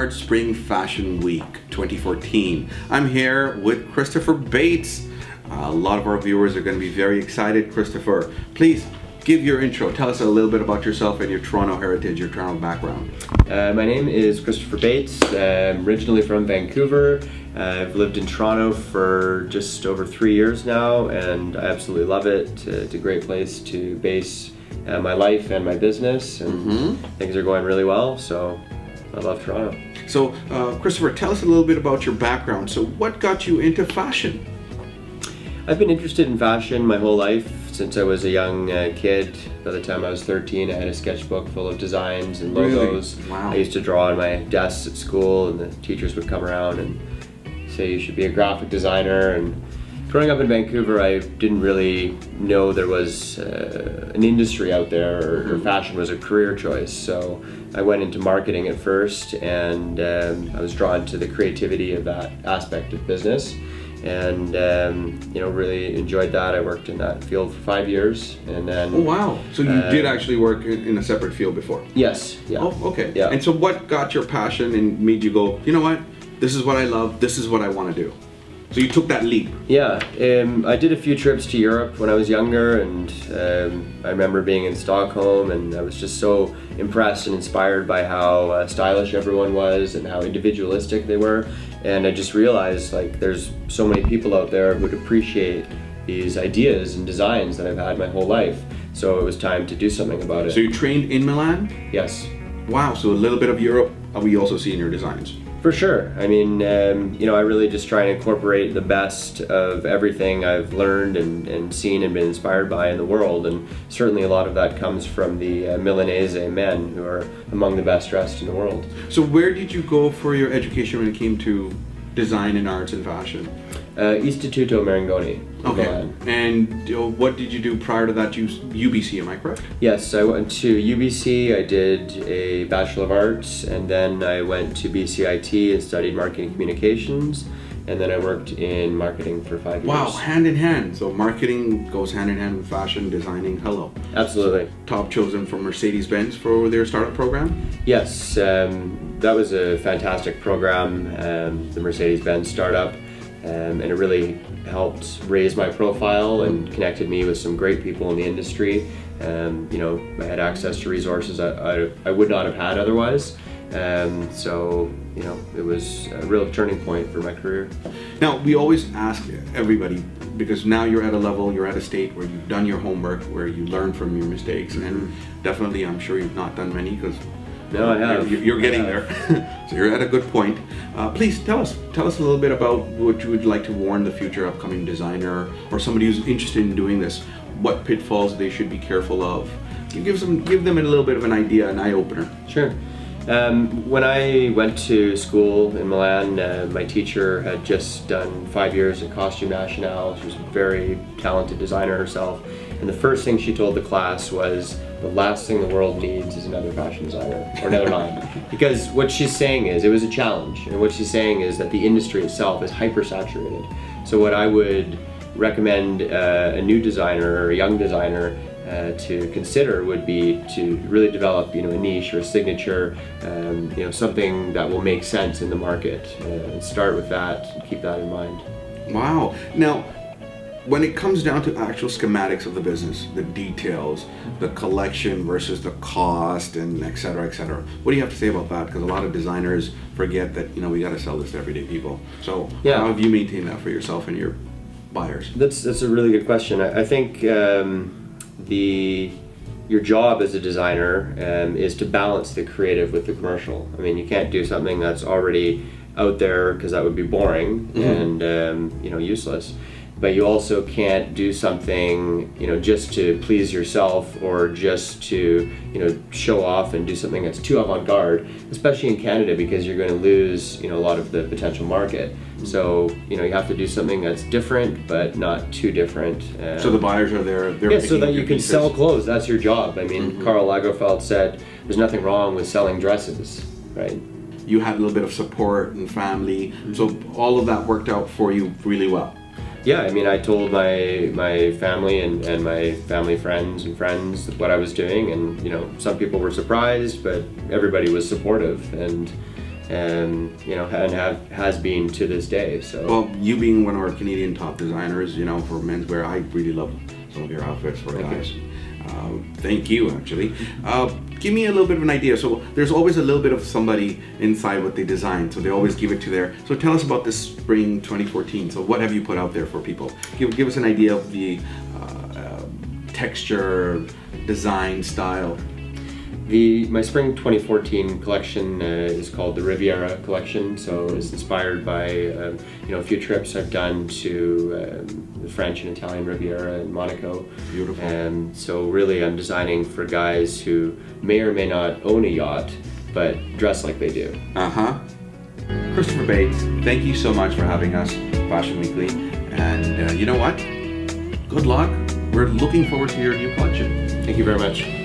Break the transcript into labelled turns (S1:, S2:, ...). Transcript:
S1: Menards Spring Fashion Week 2014. I'm here with Christopher Bates. A lot of our viewers are going to be very excited. Christopher, please give your intro. Tell us a little bit about yourself and your Toronto heritage, your Toronto background.
S2: My name is Christopher Bates. I'm originally from Vancouver. I've lived in Toronto for just over 3 years now, and I absolutely love it. It's a great place to base my life and my business, and things are going really well, so I love Toronto.
S1: So, Christopher, tell us a little bit about your background. So, what got you into fashion?
S2: I've been interested in fashion my whole life since I was a young kid. By the time I was 13, I had a sketchbook full of designs and logos.
S1: Really? Wow.
S2: I used to draw on my desks at school, and the teachers would come around and say you should be a graphic designer. And growing up in Vancouver, I didn't really know there was an industry out there, or fashion was a career choice. So I went into marketing at first, and I was drawn to the creativity of that aspect of business. And really enjoyed that. I worked in that field for 5 years, and then.
S1: Oh wow! So you did actually work in a separate field before?
S2: Yes. Yeah.
S1: Oh, okay.
S2: Yeah.
S1: And so, what got your passion and made you go, you know what? This is what I love. This is what I want to do. So you took that leap.
S2: Yeah. I did a few trips to Europe when I was younger, and I remember being in Stockholm, and I was just so impressed and inspired by how stylish everyone was and how individualistic they were. And I just realized, like, there's so many people out there who would appreciate these ideas and designs that I've had my whole life. So it was time to do something about it.
S1: So you trained in Milan?
S2: Yes.
S1: Wow, so a little bit of Europe we also see in your designs.
S2: For sure. I mean, I really just try and incorporate the best of everything I've learned and seen and been inspired by in the world. And certainly a lot of that comes from the Milanese men, who are among the best dressed in the world.
S1: So where did you go for your education when it came to design and arts and fashion?
S2: Istituto Marangoni.
S1: Okay.
S2: Milan.
S1: And what did you do prior to that? UBC, am I correct?
S2: Yes, I went to UBC. I did a Bachelor of Arts, and then I went to BCIT and studied marketing communications, and then I worked in marketing for 5 years.
S1: Wow, hand in hand. So marketing goes hand in hand with fashion, designing. Hello.
S2: Absolutely.
S1: Top chosen for Mercedes-Benz for their startup program?
S2: Yes, that was a fantastic program, the Mercedes-Benz startup. And it really helped raise my profile and connected me with some great people in the industry. I had access to resources I would not have had otherwise. It was a real turning point for my career.
S1: Now, we always ask everybody, because now you're at a level, you're at a state where you've done your homework, where you learn from your mistakes, and definitely I'm sure you've not done many, because
S2: no, I have.
S1: You're getting there. So you're at a good point. Please tell us a little bit about what you would like to warn the future upcoming designer or somebody who's interested in doing this. What pitfalls they should be careful of. You give them a little bit of an idea, an eye opener.
S2: Sure. When I went to school in Milan, my teacher had just done 5 years at Costume Nationale. She was a very talented designer herself. And the first thing she told the class was, the last thing the world needs is another fashion designer, or another line. Because what she's saying is, it was a challenge, and what she's saying is that the industry itself is hyper-saturated. So what I would recommend a new designer or a young designer to consider would be to really develop, a niche or a signature, something that will make sense in the market. Start with that and keep that in mind.
S1: Wow. Now, when it comes down to actual schematics of the business, the details, the collection versus the cost, and et cetera, what do you have to say about that? Because a lot of designers forget that, we got to sell this to everyday people. So how have you maintained that for yourself and your buyers?
S2: That's a really good question. I think your job as a designer is to balance the creative with the commercial. I mean, you can't do something that's already out there, because that would be boring and useless. But you also can't do something, just to please yourself, or just to, show off and do something that's too avant-garde, especially in Canada, because you're going to lose, a lot of the potential market. So, you have to do something that's different, but not too different.
S1: So the buyers are there.
S2: Yeah, so that you can sell clothes. That's your job. I mean, Karl Lagerfeld said, there's nothing wrong with selling dresses, right?
S1: You had a little bit of support and family, so all of that worked out for you really well.
S2: Yeah, I mean, I told my family and my family friends what I was doing, and some people were surprised, but everybody was supportive, and you know, and has been to this day. So.
S1: Well, you being one of our Canadian top designers, you know, for menswear, I really love some of your outfits for guys. Thank you, actually. Give me a little bit of an idea. So there's always a little bit of somebody inside what they design. So they always give it to So tell us about this spring 2014. So what have you put out there for people? Give us an idea of the texture, design, style.
S2: My spring 2014 collection is called the Riviera collection. So it's inspired by you know, a few trips I've done to the French and Italian Riviera in Monaco.
S1: Beautiful.
S2: And so really I'm designing for guys who may or may not own a yacht, but dress like they do.
S1: Christopher Bates, thank you so much for having us, Fashion Weekly. And you know what? Good luck. We're looking forward to your new collection.
S2: Thank you very much.